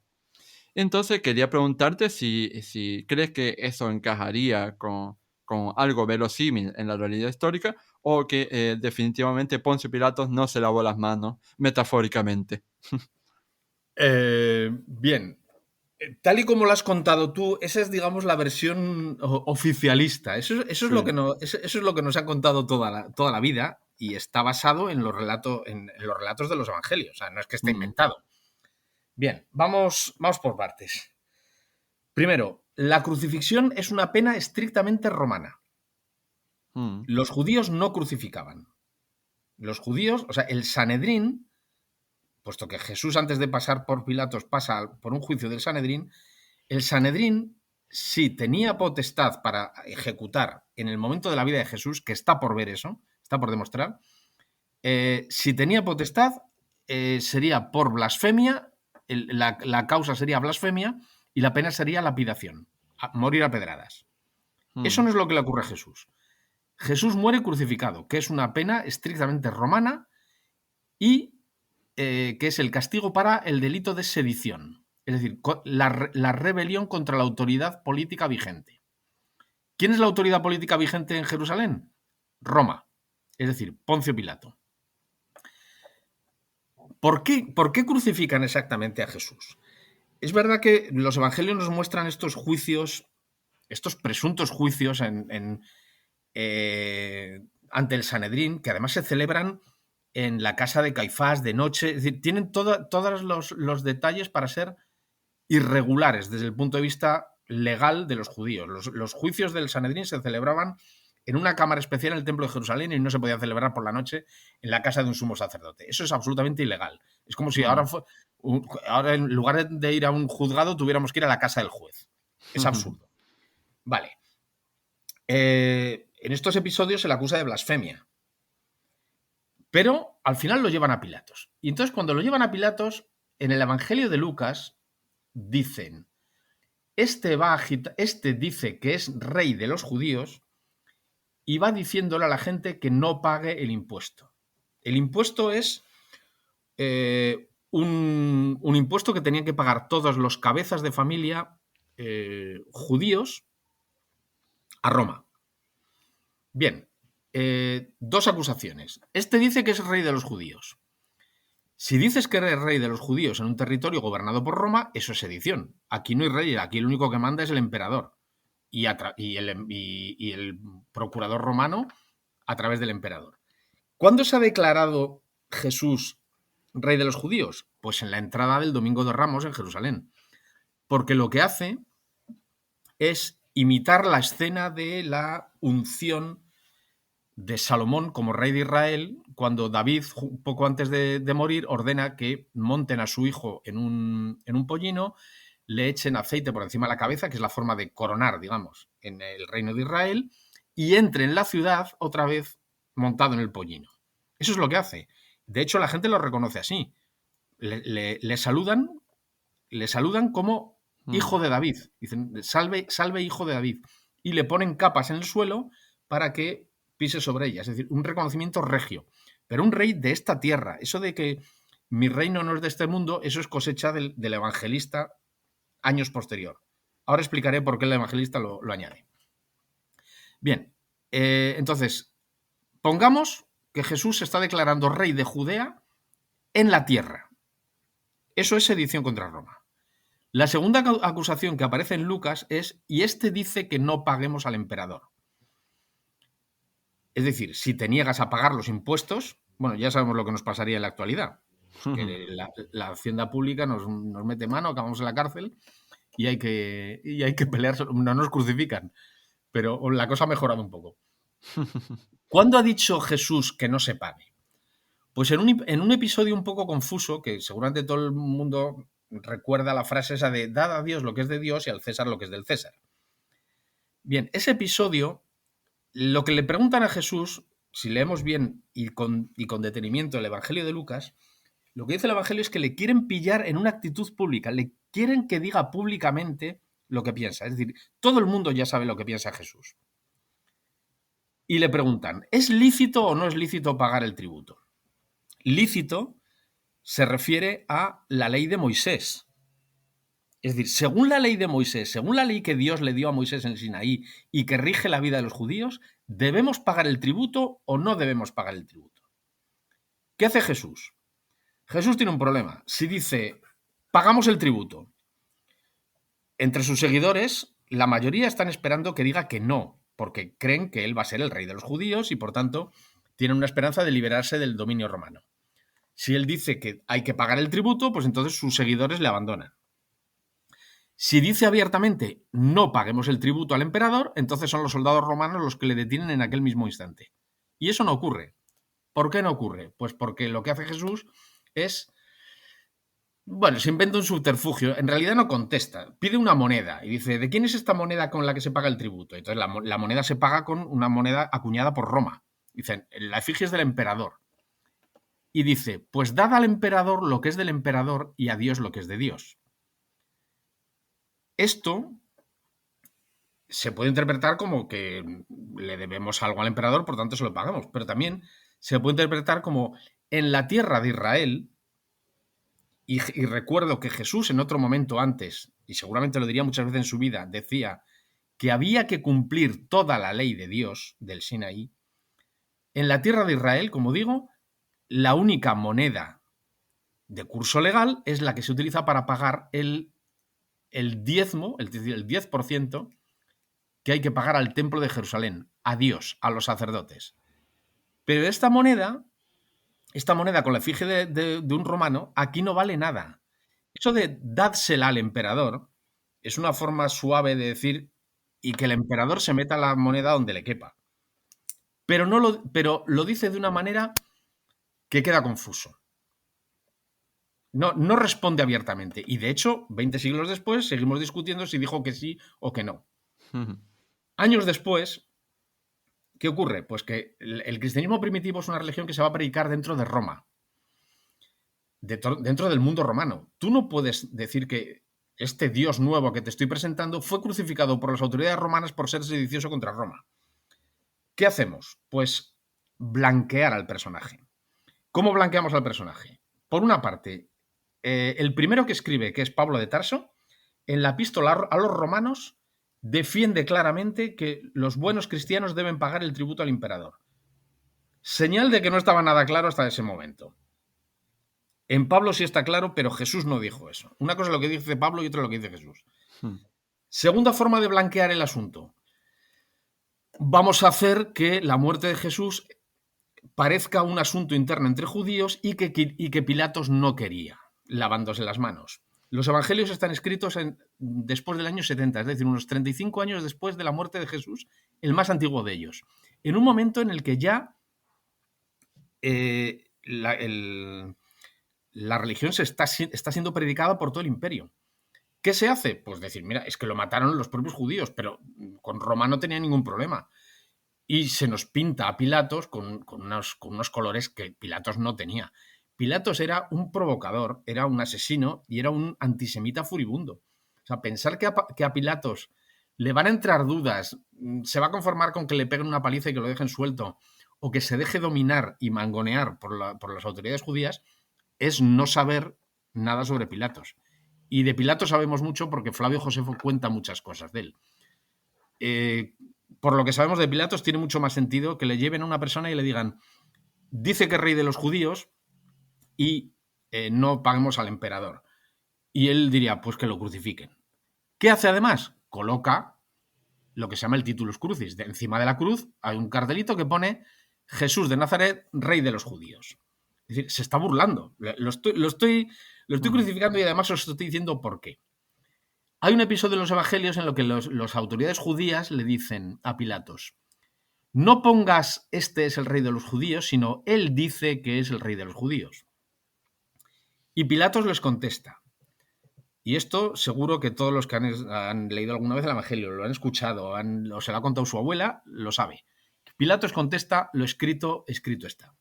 Entonces, quería preguntarte si crees que eso encajaría con algo verosímil en la realidad histórica o que definitivamente Poncio Pilatos no se lavó las manos metafóricamente. Bien, tal y como lo has contado tú, esa es, digamos, la versión oficialista. Eso es lo que Sí. eso es lo que nos ha contado toda la vida y está basado en los relatos de los evangelios. O sea, no es que esté Mm, inventado. Bien, vamos por partes. Primero, la crucifixión es una pena estrictamente romana. mm, Los judíos no crucificaban. Los judíos, o sea, el Sanedrín, puesto que Jesús antes de pasar por Pilatos pasa por un juicio del Sanedrín, el Sanedrín sí tenía potestad para ejecutar en el momento de la vida de Jesús, que está por ver eso, está por demostrar, si tenía potestad, sería por blasfemia, la causa sería blasfemia y la pena sería lapidación, morir a pedradas. Eso no es lo que le ocurre a Jesús. Jesús muere crucificado, que es una pena estrictamente romana y que es el castigo para el delito de sedición, es decir, la rebelión contra la autoridad política vigente. ¿Quién es la autoridad política vigente en Jerusalén? Roma, es decir, Poncio Pilato. ¿Por qué crucifican exactamente a Jesús? Es verdad que los evangelios nos muestran estos juicios, estos presuntos juicios ante el Sanedrín, que además se celebran en la casa de Caifás de noche. Es decir, tienen todos los detalles para ser irregulares desde el punto de vista legal de los judíos. Los juicios del Sanedrín se celebraban en una cámara especial en el Templo de Jerusalén y no se podía celebrar por la noche en la casa de un sumo sacerdote. Eso es absolutamente ilegal. Es como si ahora en lugar de ir a un juzgado tuviéramos que ir a la casa del juez. Es absurdo. Vale. En estos episodios se le acusa de blasfemia. Pero al final lo llevan a Pilatos. Y entonces cuando lo llevan a Pilatos, en el Evangelio de Lucas dicen, este dice que es rey de los judíos y va diciéndole a la gente que no pague el impuesto. El impuesto es un impuesto que tenían que pagar todos los cabezas de familia judíos a Roma. Bien, dos acusaciones. Este dice que es rey de los judíos. Si dices que eres rey de los judíos en un territorio gobernado por Roma, eso es sedición. Aquí no hay rey, aquí el único que manda es el emperador y el procurador romano a través del emperador. ¿Cuándo se ha declarado Jesús rey de los judíos? Pues en la entrada del Domingo de Ramos en Jerusalén. Porque lo que hace es imitar la escena de la unción de Salomón como rey de Israel, cuando David, poco antes de morir, ordena que monten a su hijo en un pollino, le echen aceite por encima de la cabeza, que es la forma de coronar, digamos, en el reino de Israel, y entre en la ciudad otra vez montado en el pollino. Eso es lo que hace. De hecho, la gente lo reconoce así. Le saludan como hijo de David. Dicen, salve hijo de David. Y le ponen capas en el suelo para que pise sobre ellas. Es decir, un reconocimiento regio. Pero un rey de esta tierra. Eso de que mi reino no es de este mundo, eso es cosecha del evangelista años posterior. Ahora explicaré por qué el evangelista lo añade. Bien, entonces, pongamos que Jesús se está declarando rey de Judea en la tierra. Eso es sedición contra Roma. La segunda acusación que aparece en Lucas es, y este dice que no paguemos al emperador. Es decir, si te niegas a pagar los impuestos, bueno, ya sabemos lo que nos pasaría en la actualidad. Que la hacienda pública nos mete mano, acabamos en la cárcel y hay que pelear, no nos crucifican, pero la cosa ha mejorado un poco. ¿Cuándo ha dicho Jesús que no se pague? Pues en un episodio un poco confuso, que seguramente todo el mundo recuerda la frase esa de dad a Dios lo que es de Dios y al César lo que es del César. Bien, ese episodio, lo que le preguntan a Jesús, si leemos bien y con detenimiento el Evangelio de Lucas, lo que dice el Evangelio es que le quieren pillar en una actitud pública, le quieren que diga públicamente lo que piensa. Es decir, todo el mundo ya sabe lo que piensa Jesús. Y le preguntan, ¿es lícito o no es lícito pagar el tributo? Lícito se refiere a la ley de Moisés. Es decir, según la ley de Moisés, según la ley que Dios le dio a Moisés en Sinaí y que rige la vida de los judíos, ¿debemos pagar el tributo o no debemos pagar el tributo? ¿Qué hace Jesús? Jesús tiene un problema. Si dice, pagamos el tributo, entre sus seguidores, la mayoría están esperando que diga que no, porque creen que él va a ser el rey de los judíos y, por tanto, tienen una esperanza de liberarse del dominio romano. Si él dice que hay que pagar el tributo, pues entonces sus seguidores le abandonan. Si dice abiertamente no paguemos el tributo al emperador, entonces son los soldados romanos los que le detienen en aquel mismo instante. Y eso no ocurre. ¿Por qué no ocurre? Pues porque lo que hace Jesús es, bueno, se inventa un subterfugio. En realidad no contesta. Pide una moneda y dice, ¿de quién es esta moneda con la que se paga el tributo? Entonces la moneda se paga con una moneda acuñada por Roma. Dicen, la efigie es del emperador. y dice, pues dad al emperador lo que es del emperador y a Dios lo que es de Dios. Esto se puede interpretar como que le debemos algo al emperador, por tanto se lo pagamos, pero también se puede interpretar como en la tierra de Israel, y recuerdo que Jesús en otro momento antes, y seguramente lo diría muchas veces en su vida, decía que había que cumplir toda la ley de Dios del Sinaí. En la tierra de Israel, como digo, la única moneda de curso legal es la que se utiliza para pagar el diezmo, es decir, el 10% que hay que pagar al templo de Jerusalén, a Dios, a los sacerdotes. Pero esta moneda con la efigie de un romano, aquí no vale nada. Eso de dádsela al emperador es una forma suave de decir y que el emperador se meta la moneda donde le quepa. Pero lo dice de una manera que queda confuso. No responde abiertamente. Y de hecho, 20 siglos después, seguimos discutiendo si dijo que sí o que no. Años después, ¿qué ocurre? Pues que el cristianismo primitivo es una religión que se va a predicar dentro de Roma, dentro del mundo romano. Tú no puedes decir que este Dios nuevo que te estoy presentando fue crucificado por las autoridades romanas por ser sedicioso contra Roma. ¿Qué hacemos? Pues blanquear al personaje. ¿Cómo blanqueamos al personaje? Por una parte, el primero que escribe, que es Pablo de Tarso, en la epístola a los romanos defiende claramente que los buenos cristianos deben pagar el tributo al emperador. Señal de que no estaba nada claro hasta ese momento. En Pablo sí está claro, pero Jesús no dijo eso. Una cosa es lo que dice Pablo y otra lo que dice Jesús. Segunda forma de blanquear el asunto. Vamos a hacer que la muerte de Jesús parezca un asunto interno entre judíos y que Pilatos no quería, lavándose las manos. Los evangelios están escritos después del año 70, es decir, unos 35 años después de la muerte de Jesús, el más antiguo de ellos. En un momento en el que ya la religión está siendo predicada por todo el imperio. ¿Qué se hace? Pues decir, mira, es que lo mataron los propios judíos, pero con Roma no tenía ningún problema. Y se nos pinta a Pilatos con unos colores que Pilatos no tenía. Pilatos era un provocador, era un asesino y era un antisemita furibundo. O sea, pensar que a Pilatos le van a entrar dudas, se va a conformar con que le peguen una paliza y que lo dejen suelto, o que se deje dominar y mangonear por las autoridades judías, es no saber nada sobre Pilatos. Y de Pilatos sabemos mucho porque Flavio Josefo cuenta muchas cosas de él. Por lo que sabemos de Pilatos, tiene mucho más sentido que le lleven a una persona y le digan, dice que es rey de los judíos y no paguemos al emperador. Y él diría, pues que lo crucifiquen. ¿Qué hace además? Coloca lo que se llama el titulus crucis. Encima de la cruz hay un cartelito que pone Jesús de Nazaret, rey de los judíos. Es decir, se está burlando. Lo estoy crucificando y además os estoy diciendo por qué. Hay un episodio en los evangelios en lo que las autoridades judías le dicen a Pilatos, no pongas este es el rey de los judíos, sino él dice que es el rey de los judíos. Y Pilatos les contesta. Y esto seguro que todos los que han leído alguna vez el evangelio, lo han escuchado, o se lo ha contado su abuela, lo sabe. Pilatos contesta, lo escrito, escrito está.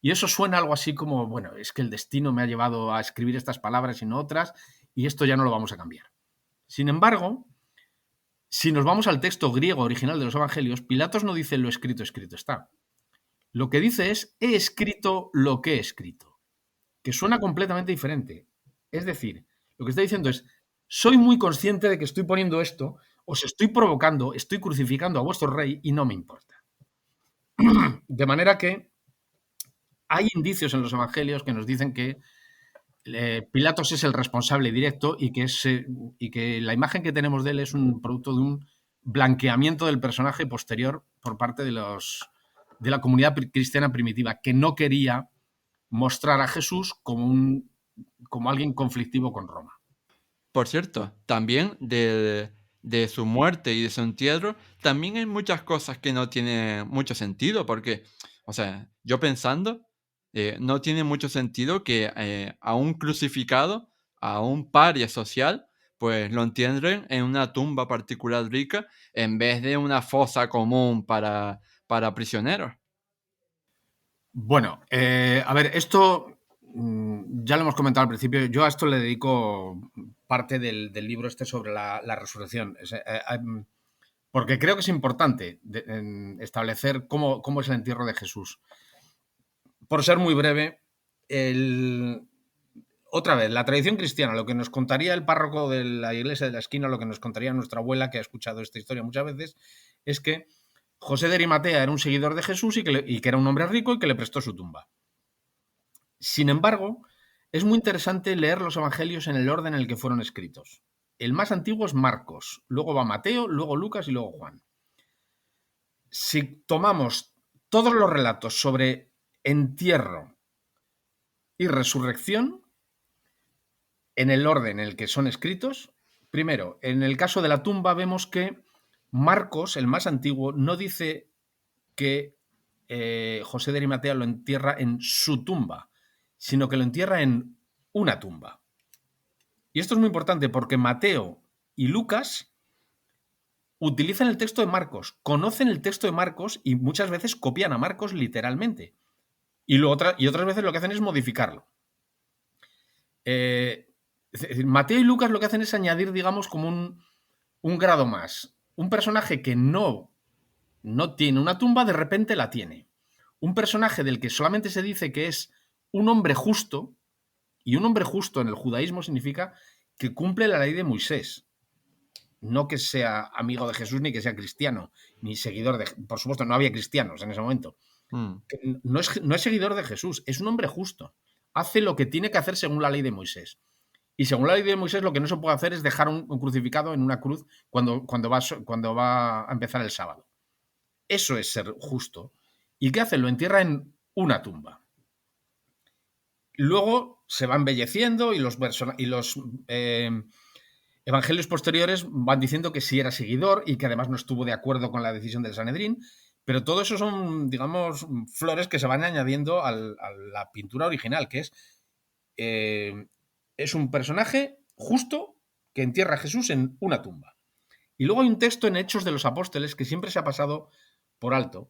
Y eso suena algo así como, bueno, es que el destino me ha llevado a escribir estas palabras y no otras, y esto ya no lo vamos a cambiar. Sin embargo, si nos vamos al texto griego original de los evangelios, Pilatos no dice lo escrito, escrito está. Lo que dice es, he escrito lo que he escrito, que suena completamente diferente. Es decir, lo que está diciendo es, soy muy consciente de que estoy poniendo esto, os estoy provocando, estoy crucificando a vuestro rey y no me importa. De manera que hay indicios en los evangelios que nos dicen que Pilatos es el responsable directo y que la imagen que tenemos de él es un producto de un blanqueamiento del personaje posterior por parte de la comunidad cristiana primitiva, que no quería mostrar a Jesús como alguien conflictivo con Roma. Por cierto, también de su muerte y de su entierro, también hay muchas cosas que no tienen mucho sentido, porque, o sea, yo pensando, no tiene mucho sentido que a un crucificado, a un paria social, pues lo entierren en una tumba particular rica en vez de una fosa común para prisioneros. Bueno, a ver, esto ya lo hemos comentado al principio. Yo a esto le dedico parte del libro este sobre la resurrección. Porque creo que es importante establecer cómo es el entierro de Jesús. Por ser muy breve, otra vez, la tradición cristiana, lo que nos contaría el párroco de la iglesia de la esquina, lo que nos contaría nuestra abuela, que ha escuchado esta historia muchas veces, es que José de Arimatea era un seguidor de Jesús y que era un hombre rico y que le prestó su tumba. Sin embargo, es muy interesante leer los evangelios en el orden en el que fueron escritos. El más antiguo es Marcos, luego va Mateo, luego Lucas y luego Juan. Si tomamos todos los relatos sobre entierro y resurrección, en el orden en el que son escritos, primero, en el caso de la tumba vemos que Marcos, el más antiguo, no dice que José de Arimatea lo entierra en su tumba, sino que lo entierra en una tumba. Y esto es muy importante porque Mateo y Lucas utilizan el texto de Marcos, conocen el texto de Marcos y muchas veces copian a Marcos literalmente. Y otras veces lo que hacen es modificarlo. Es decir, Mateo y Lucas lo que hacen es añadir, digamos, como un grado más. Un personaje que no tiene una tumba, de repente la tiene. Un personaje del que solamente se dice que es un hombre justo, y un hombre justo en el judaísmo significa que cumple la ley de Moisés. No que sea amigo de Jesús, ni que sea cristiano, ni seguidor de... Por supuesto, no había cristianos en ese momento. No es seguidor de Jesús, es un hombre justo. Hace lo que tiene que hacer según la ley de Moisés. Y según la ley de Moisés, lo que no se puede hacer es dejar un crucificado en una cruz cuando va a empezar el sábado. Eso es ser justo. ¿Y qué hace? Lo entierra en una tumba. Luego se va embelleciendo y los evangelios posteriores van diciendo que sí era seguidor y que además no estuvo de acuerdo con la decisión del Sanedrín, pero todo eso son, digamos, flores que se van añadiendo a la pintura original, que es un personaje justo que entierra a Jesús en una tumba. Y luego hay un texto en Hechos de los Apóstoles que siempre se ha pasado por alto.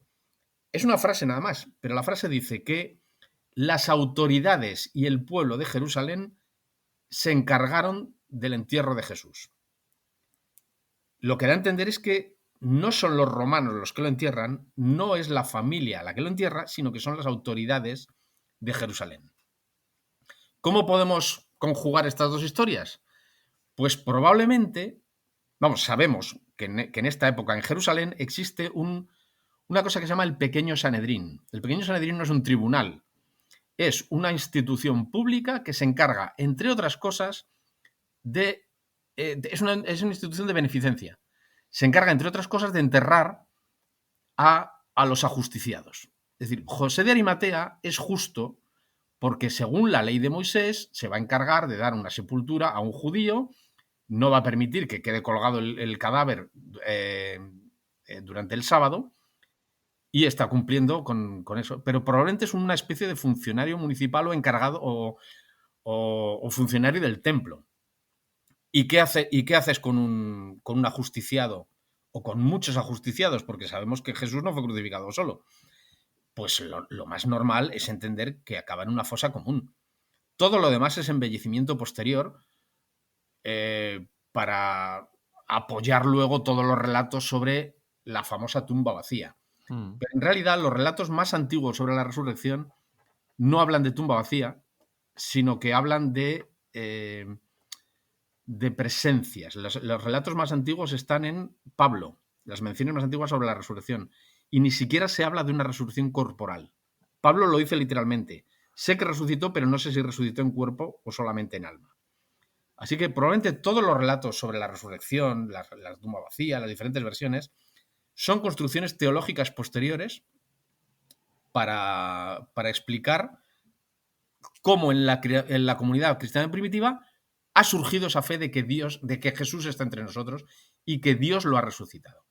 Es una frase nada más, pero la frase dice que las autoridades y el pueblo de Jerusalén se encargaron del entierro de Jesús. Lo que da a entender es que no son los romanos los que lo entierran, no es la familia la que lo entierra, sino que son las autoridades de Jerusalén. ¿Cómo podemos conjugar estas dos historias? Pues probablemente, sabemos que en esta época en Jerusalén existe una cosa que se llama el Pequeño Sanedrín. El Pequeño Sanedrín no es un tribunal, es una institución pública que se encarga, entre otras cosas, es una institución de beneficencia. Se encarga, entre otras cosas, de enterrar a los ajusticiados. Es decir, José de Arimatea es justo porque según la ley de Moisés se va a encargar de dar una sepultura a un judío, no va a permitir que quede colgado el cadáver durante el sábado y está cumpliendo con eso. Pero probablemente es una especie de funcionario municipal o encargado o funcionario del templo. ¿Y qué haces con un ajusticiado o con muchos ajusticiados? Porque sabemos que Jesús no fue crucificado solo. Pues lo más normal es entender que acaba en una fosa común. Todo lo demás es embellecimiento posterior para apoyar luego todos los relatos sobre la famosa tumba vacía. Pero en realidad los relatos más antiguos sobre la resurrección no hablan de tumba vacía, sino que hablan de presencias. Los relatos más antiguos están en Pablo, las menciones más antiguas sobre la resurrección, y ni siquiera se habla de una resurrección corporal. Pablo lo dice literalmente. Sé que resucitó, pero no sé si resucitó en cuerpo o solamente en alma. Así que probablemente todos los relatos sobre la resurrección, la tumba vacía, las diferentes versiones, son construcciones teológicas posteriores para explicar cómo en la comunidad cristiana primitiva ha surgido esa fe de que Jesús está entre nosotros y que Dios lo ha resucitado.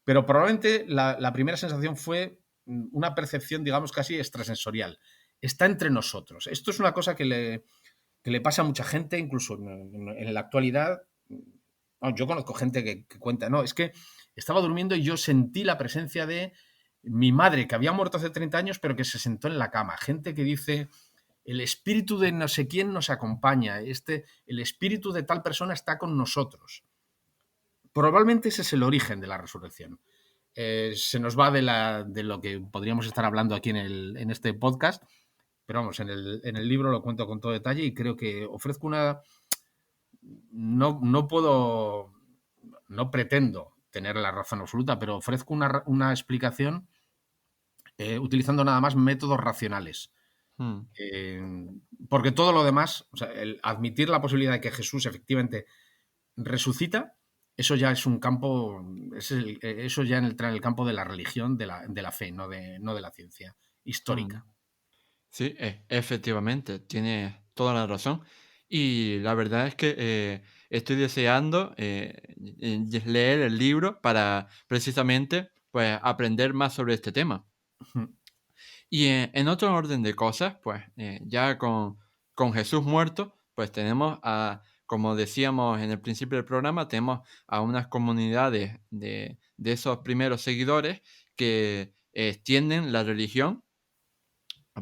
Pero probablemente la primera sensación fue una percepción, digamos, casi extrasensorial. Está entre nosotros. Esto es una cosa que le pasa a mucha gente, incluso en la actualidad. Yo conozco gente que cuenta, no, es que estaba durmiendo y yo sentí la presencia de Mi madre, que había muerto hace 30 años, pero que se sentó en la cama. Gente que dice, el espíritu de no sé quién nos acompaña, el espíritu de tal persona está con nosotros. Probablemente ese es el origen de la resurrección. Se nos va de lo que podríamos estar hablando aquí en este podcast, pero vamos, en el libro lo cuento con todo detalle y creo que ofrezco una... No puedo, no pretendo tener la razón absoluta, pero ofrezco una explicación utilizando nada más métodos racionales. Mm. Eh, porque todo lo demás, o sea, el admitir la posibilidad de que Jesús efectivamente resucita, eso ya es un campo, eso ya entra en el campo de la religión, de la fe, no de la ciencia Mm. histórica. Sí, efectivamente, tienes toda la razón. Y la verdad es que estoy deseando leer el libro para precisamente pues, aprender más sobre este tema. Y en otro orden de cosas, pues ya con Jesús muerto, pues tenemos como decíamos en el principio del programa, tenemos a unas comunidades de esos primeros seguidores que extienden la religión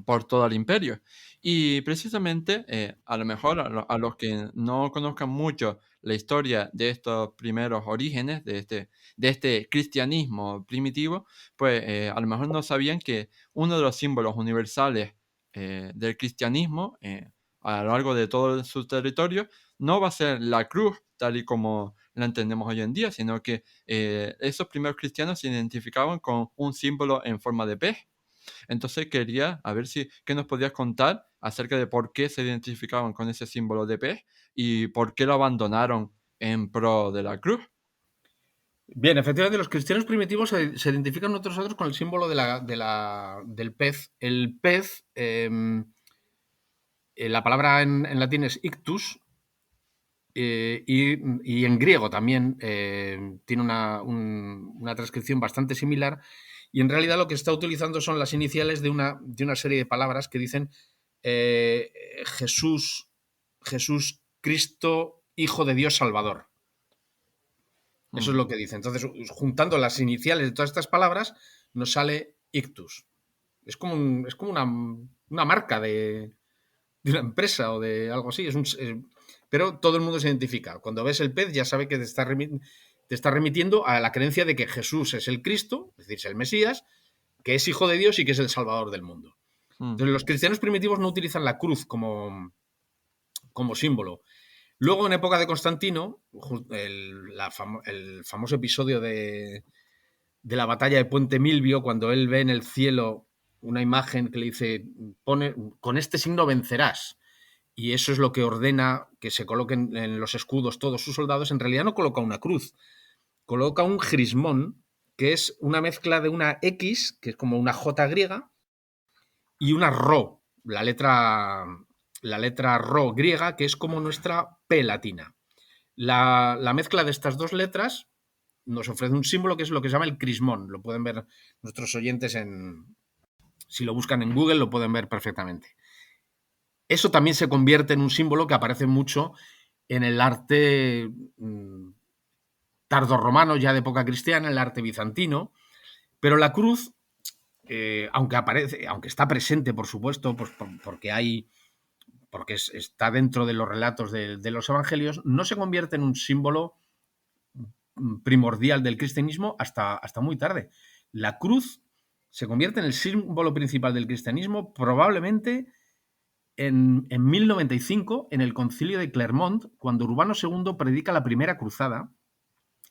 por todo el imperio. Y precisamente, a lo mejor a los que no conozcan mucho la historia de estos primeros orígenes, de este cristianismo primitivo, pues a lo mejor no sabían que uno de los símbolos universales del cristianismo a lo largo de todo su territorio no va a ser la cruz, tal y como la entendemos hoy en día, sino que esos primeros cristianos se identificaban con un símbolo en forma de pez. Entonces quería a ver si qué nos podías contar acerca de por qué se identificaban con ese símbolo de pez y por qué lo abandonaron en pro de la cruz. Bien, efectivamente, los cristianos primitivos se identifican nosotros con el símbolo del pez. El pez, la palabra en latín es ictus, y en griego también tiene una transcripción bastante similar. Y en realidad lo que está utilizando son las iniciales de una serie de palabras que dicen eh, Jesús, Jesús Cristo, Hijo de Dios Salvador. Eso es Mm. lo que dice. Entonces, juntando las iniciales de todas estas palabras, nos sale ictus. Es como una marca de una empresa o de algo así. Pero todo el mundo se identifica. Cuando ves el pez ya sabe que te está remitiendo a la creencia de que Jesús es el Cristo, es decir, es el Mesías, que es hijo de Dios y que es el Salvador del mundo. Mm. Entonces los cristianos primitivos no utilizan la cruz como símbolo. Luego, en época de Constantino, el famoso episodio de la batalla de Puente Milvio, cuando él ve en el cielo una imagen que le dice, con este signo vencerás. Y eso es lo que ordena que se coloquen en los escudos todos sus soldados. En realidad no coloca una cruz, coloca un crismón, que es una mezcla de una X, que es como una J griega, y una Rho, la letra Rho griega, que es como nuestra P latina. La mezcla de estas dos letras nos ofrece un símbolo que es lo que se llama el crismón. Lo pueden ver nuestros oyentes si lo buscan en Google, lo pueden ver perfectamente. Eso también se convierte en un símbolo que aparece mucho en el arte tardorromano, ya de época cristiana, el arte bizantino, pero la cruz, aunque está presente, por supuesto, pues porque está dentro de los relatos de los evangelios, no se convierte en un símbolo primordial del cristianismo hasta muy tarde. La cruz se convierte en el símbolo principal del cristianismo probablemente en 1095, en el concilio de Clermont, cuando Urbano II predica la primera cruzada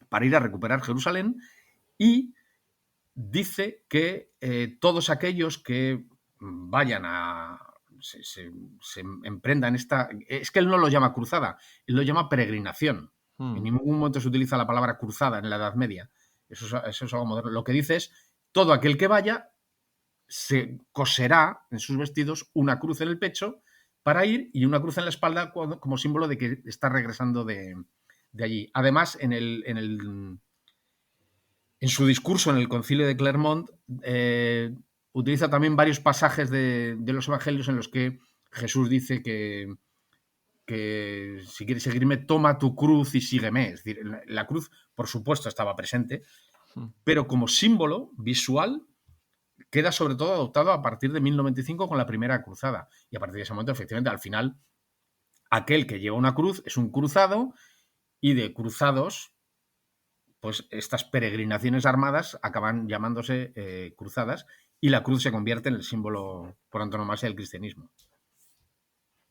para ir a recuperar Jerusalén y dice que todos aquellos que vayan se emprendan esta... Es que él no lo llama cruzada, él lo llama peregrinación. En Mm. ningún momento se utiliza la palabra cruzada en la Edad Media. Eso es algo moderno. Lo que dice es, todo aquel que vaya se coserá en sus vestidos una cruz en el pecho para ir y una cruz en la espalda como símbolo de que está regresando de allí. Además, en su discurso en el concilio de Clermont, utiliza también varios pasajes de los evangelios en los que Jesús dice que si quieres seguirme, toma tu cruz y sígueme. Es decir, la cruz, por supuesto, estaba presente, Mm. pero como símbolo visual queda sobre todo adoptado a partir de 1095 con la primera cruzada. Y a partir de ese momento, efectivamente, al final, aquel que lleva una cruz es un cruzado y de cruzados, pues estas peregrinaciones armadas acaban llamándose cruzadas y la cruz se convierte en el símbolo por antonomasia del cristianismo.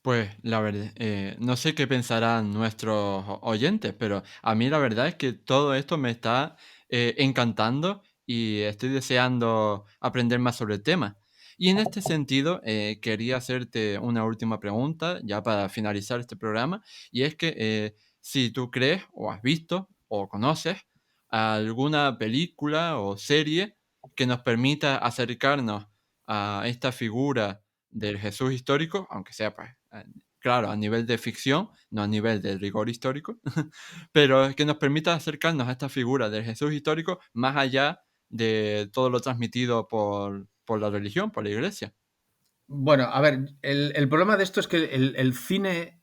Pues la verdad, no sé qué pensarán nuestros oyentes, pero a mí la verdad es que todo esto me está encantando y estoy deseando aprender más sobre el tema. Y en este sentido, quería hacerte una última pregunta, ya para finalizar este programa, y es que si tú crees o has visto o conoces alguna película o serie que nos permita acercarnos a esta figura del Jesús histórico, aunque sea, pues, claro, a nivel de ficción, no a nivel de rigor histórico, pero que nos permita acercarnos a esta figura del Jesús histórico más allá de todo lo transmitido por la religión, por la iglesia. Bueno, a ver, el problema de esto es que el cine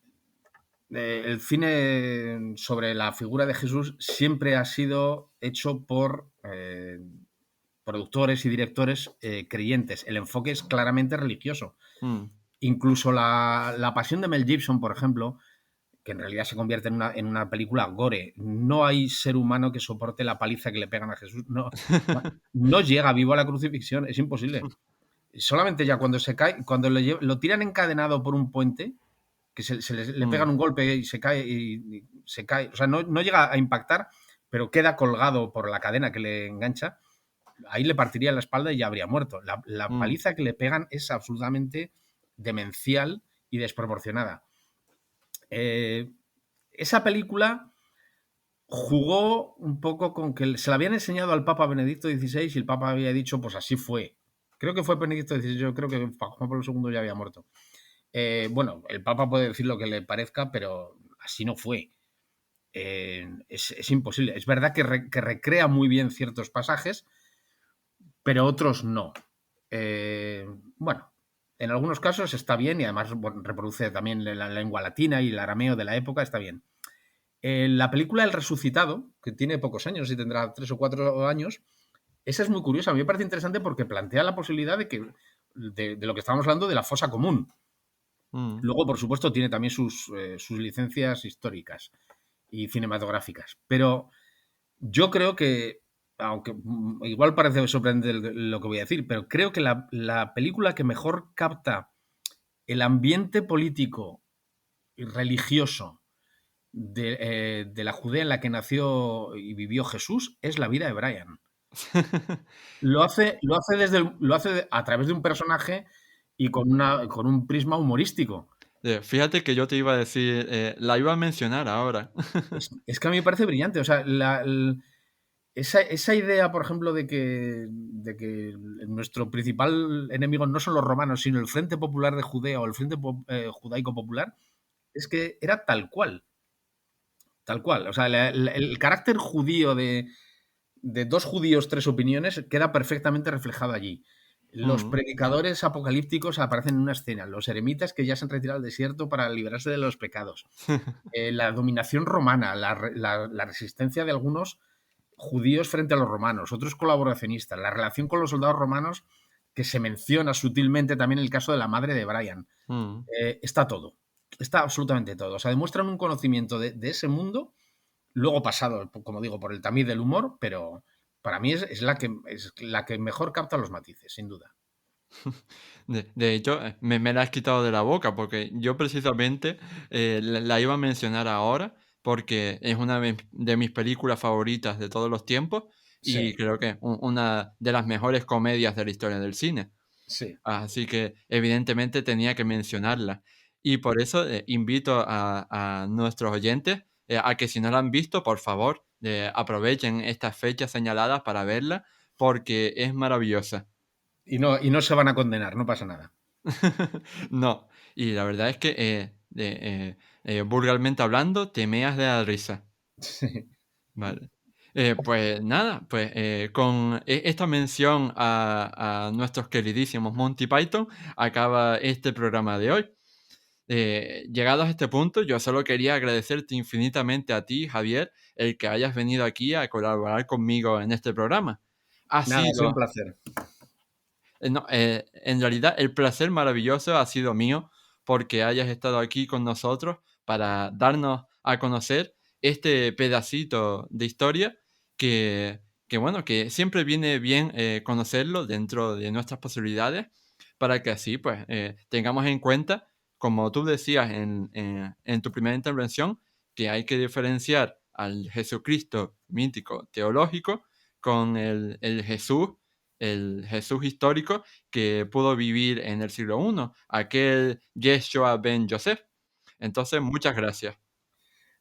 sobre la figura de Jesús siempre ha sido hecho por productores y directores creyentes. El enfoque es claramente religioso. Mm, Incluso la pasión de Mel Gibson, por ejemplo, que en realidad se convierte en una película gore. No hay ser humano que soporte la paliza que le pegan a Jesús. No llega vivo a la crucifixión, es imposible. Solamente ya cuando se cae, cuando lo tiran encadenado por un puente, que le mm, pegan un golpe y se cae, y se cae. O sea, no llega a impactar, pero queda colgado por la cadena que le engancha. Ahí le partiría la espalda y ya habría muerto. La mm. paliza que le pegan es absolutamente demencial y desproporcionada. Eh, esa película jugó un poco con que se la habían enseñado al Papa Benedicto XVI y el Papa había dicho, pues así fue. Creo que fue Benedicto XVI, yo creo que Juan Pablo II ya había muerto. Bueno, el Papa puede decir lo que le parezca, pero así no fue. Es imposible. Es verdad que recrea muy bien ciertos pasajes, pero otros no. Bueno, en algunos casos está bien y además bueno, reproduce también la lengua latina y el arameo de la época, está bien. La película El Resucitado, que tiene pocos años y tendrá 3 o 4 años, esa es muy curiosa. A mí me parece interesante porque plantea la posibilidad de lo que estábamos hablando de la fosa común. Mm. Luego, por supuesto, tiene también sus licencias históricas y cinematográficas. Pero yo creo que, aunque igual parece sorprendente lo que voy a decir, pero creo que la película que mejor capta el ambiente político y religioso de la Judea en la que nació y vivió Jesús es la vida de Brian. Lo hace a través de un personaje y con un prisma humorístico. Fíjate que yo te iba a decir, la iba a mencionar ahora. Es que a mí me parece brillante. O sea, esa idea, por ejemplo, de que nuestro principal enemigo no son los romanos, sino el Frente Popular de Judea o el Frente Judaico Popular, es que era tal cual. Tal cual. O sea, el carácter judío de dos judíos, tres opiniones, queda perfectamente reflejado allí. Los Mm. predicadores apocalípticos aparecen en una escena, los eremitas que ya se han retirado al desierto para liberarse de los pecados, la dominación romana, la resistencia de algunos judíos frente a los romanos, otros colaboracionistas, la relación con los soldados romanos, que se menciona sutilmente también el caso de la madre de Brian. Mm. Está todo, está absolutamente todo. O sea, demuestran un conocimiento de ese mundo, luego pasado, como digo, por el tamiz del humor, pero para mí es la que mejor capta los matices, sin duda. De hecho, me la has quitado de la boca porque yo precisamente la iba a mencionar ahora porque es una de mis películas favoritas de todos los tiempos y Sí, creo que una de las mejores comedias de la historia del cine. sí. Así que evidentemente tenía que mencionarla. Y por eso invito a nuestros oyentes a que si no la han visto, por favor, aprovechen estas fechas señaladas para verla porque es maravillosa. Y no se van a condenar, no pasa nada. No, y la verdad es que, vulgarmente hablando, te meas de la risa. Sí. Vale. Pues nada, pues con esta mención a nuestros queridísimos Monty Python acaba este programa de hoy. Llegados a este punto, yo solo quería agradecerte infinitamente a ti, Javier, el que hayas venido aquí a colaborar conmigo en este programa. Ha Nada, ha sido un sido placer. No, en realidad el placer maravilloso ha sido mío porque hayas estado aquí con nosotros para darnos a conocer este pedacito de historia que, bueno, que siempre viene bien conocerlo dentro de nuestras posibilidades para que así pues tengamos en cuenta, como tú decías en tu primera intervención, que hay que diferenciar al Jesucristo mítico teológico con el Jesús histórico que pudo vivir en el siglo I, aquel Yeshua ben Yosef. Entonces, muchas gracias.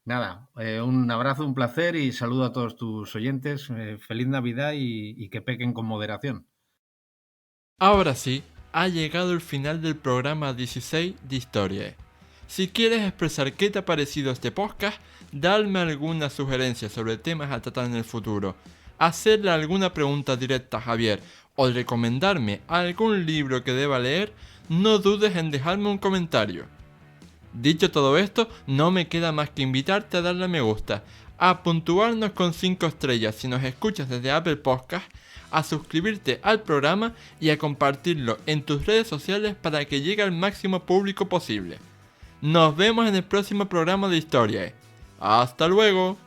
Nada, un abrazo, un placer y saludo a todos tus oyentes. Feliz Navidad y que pequen con moderación. Ahora sí, ha llegado el final del programa 16 de Historia. Si quieres expresar qué te ha parecido este podcast, darme alguna sugerencia sobre temas a tratar en el futuro, hacerle alguna pregunta directa a Javier o recomendarme algún libro que deba leer, no dudes en dejarme un comentario. Dicho todo esto, no me queda más que invitarte a darle a me gusta, a puntuarnos con 5 estrellas si nos escuchas desde Apple Podcast, a suscribirte al programa y a compartirlo en tus redes sociales para que llegue al máximo público posible. Nos vemos en el próximo programa de Historia. ¡Hasta luego!